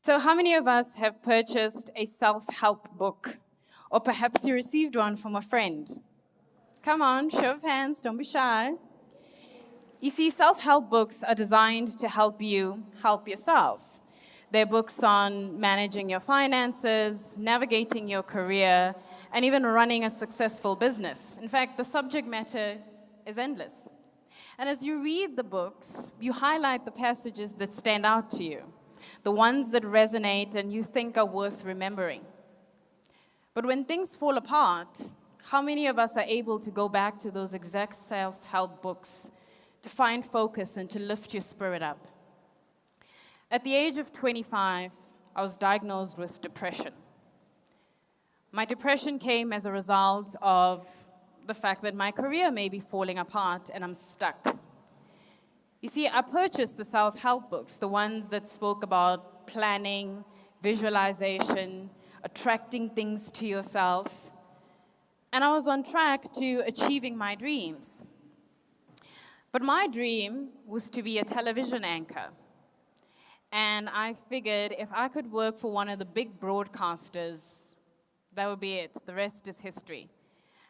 So how many of us have purchased a self-help book? Or perhaps you received one from a friend? Come on, show of hands, don't be shy. You see, self-help books are designed to help you help yourself. They're books on managing your finances, navigating your career, and even running a successful business. In fact, the subject matter is endless. And as you read the books, you highlight the passages that stand out to you, the ones that resonate and you think are worth remembering. But when things fall apart, how many of us are able to go back to those exact self-help books to find focus and to lift your spirit up? At the age of 25, I was diagnosed with depression. My depression came as a result of the fact that my career may be falling apart and I'm stuck. You see, I purchased the self-help books, the ones that spoke about planning, visualization, attracting things to yourself, and I was on track to achieving my dreams. But my dream was to be a television anchor. And I figured if I could work for one of the big broadcasters, that would be it. The rest is history.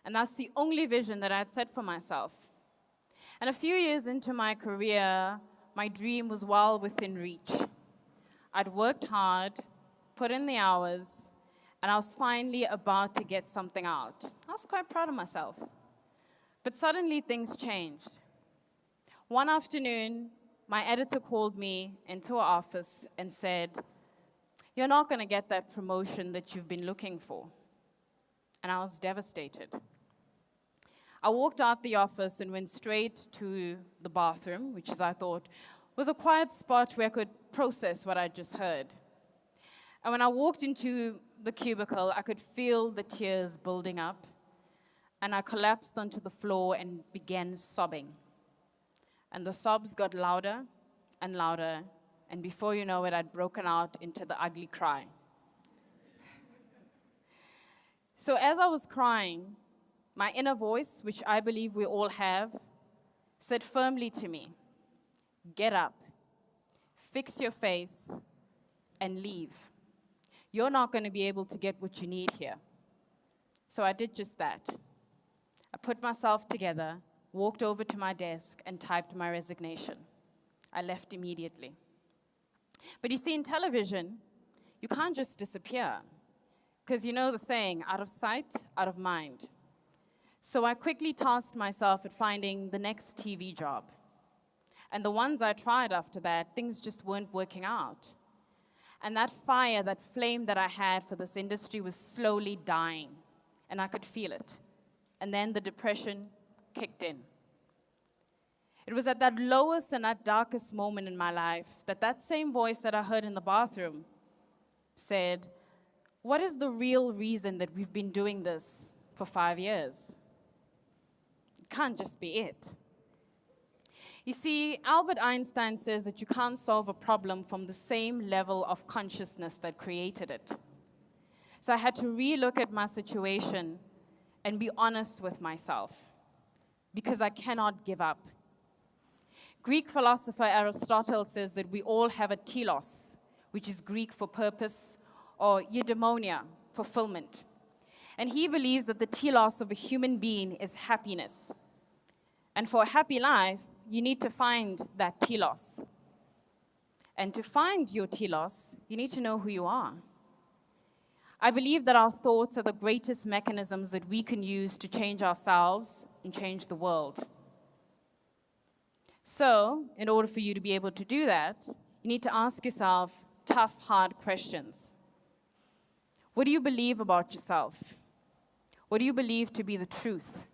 And that's the only vision that I had set for myself. And a few years into my career, my dream was well within reach. I'd worked hard, put in the hours, and I was finally about to get something out. I was quite proud of myself. But suddenly things changed. One afternoon, my editor called me into her office and said, "You're not going to get that promotion that you've been looking for." And I was devastated. I walked out the office and went straight to the bathroom, which I thought was a quiet spot where I could process what I just heard. And when I walked into the cubicle, I could feel the tears building up, and I collapsed onto the floor and began sobbing. And the sobs got louder and louder, and before you know it, I'd broken out into the ugly cry. So as I was crying, my inner voice, which I believe we all have, said firmly to me, "Get up, fix your face, and leave. You're not going to be able to get what you need here." So I did just that. I put myself together, walked over to my desk, and typed my resignation. I left immediately. But you see, in television, you can't just disappear, because you know the saying, out of sight, out of mind. So I quickly tasked myself at finding the next TV job. And the ones I tried after that, things just weren't working out. And that fire, that flame that I had for this industry was slowly dying, and I could feel it. And then the depression kicked in. It was at that lowest and that darkest moment in my life that same voice that I heard in the bathroom said, "What is the real reason that we've been doing this for 5 years? It can't just be it." You see, Albert Einstein says that you can't solve a problem from the same level of consciousness that created it. So I had to relook at my situation and be honest with myself, because I cannot give up. Greek philosopher Aristotle says that we all have a telos, which is Greek for purpose, or eudaimonia, fulfillment. And he believes that the telos of a human being is happiness. And for a happy life, you need to find that telos. And to find your telos, you need to know who you are. I believe that our thoughts are the greatest mechanisms that we can use to change ourselves and change the world. So, in order for you to be able to do that, you need to ask yourself tough, hard questions. What do you believe about yourself? What do you believe to be the truth?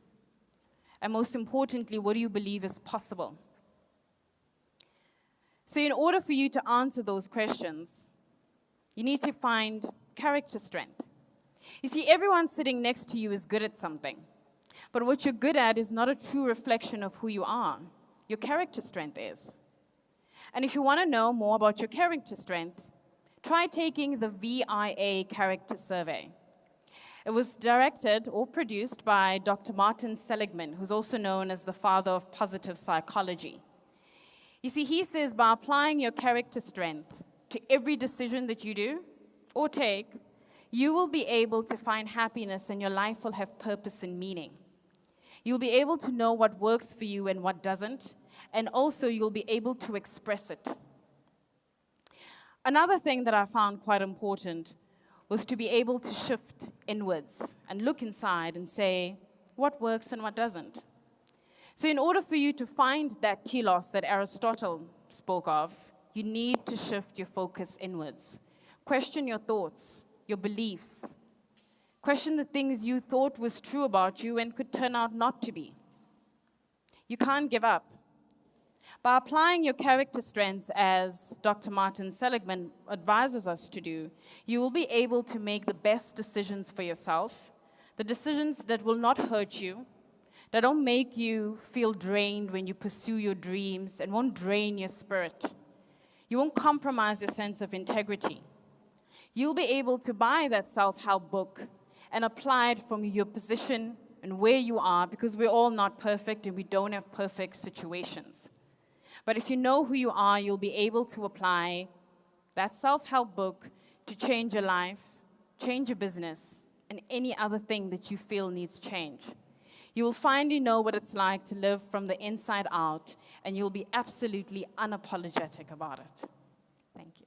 And most importantly, what do you believe is possible? So in order for you to answer those questions, you need to find character strength. You see, everyone sitting next to you is good at something. But what you're good at is not a true reflection of who you are. Your character strength is. And if you want to know more about your character strength, try taking the VIA character survey. It was directed or produced by Dr. Martin Seligman, who's also known as the father of positive psychology. You see, he says by applying your character strength to every decision that you do or take, you will be able to find happiness and your life will have purpose and meaning. You'll be able to know what works for you and what doesn't, and also you'll be able to express it. Another thing that I found quite important was to be able to shift inwards and look inside and say, what works and what doesn't? So in order for you to find that telos that Aristotle spoke of, you need to shift your focus inwards. Question your thoughts, your beliefs. Question the things you thought was true about you and could turn out not to be. You can't give up. By applying your character strengths, as Dr. Martin Seligman advises us to do, you will be able to make the best decisions for yourself, the decisions that will not hurt you, that don't make you feel drained when you pursue your dreams and won't drain your spirit. You won't compromise your sense of integrity. You'll be able to buy that self-help book and apply it from your position and where you are, because we're all not perfect and we don't have perfect situations. But if you know who you are, you'll be able to apply that self-help book to change your life, change your business, and any other thing that you feel needs change. You will finally know what it's like to live from the inside out, and you'll be absolutely unapologetic about it. Thank you.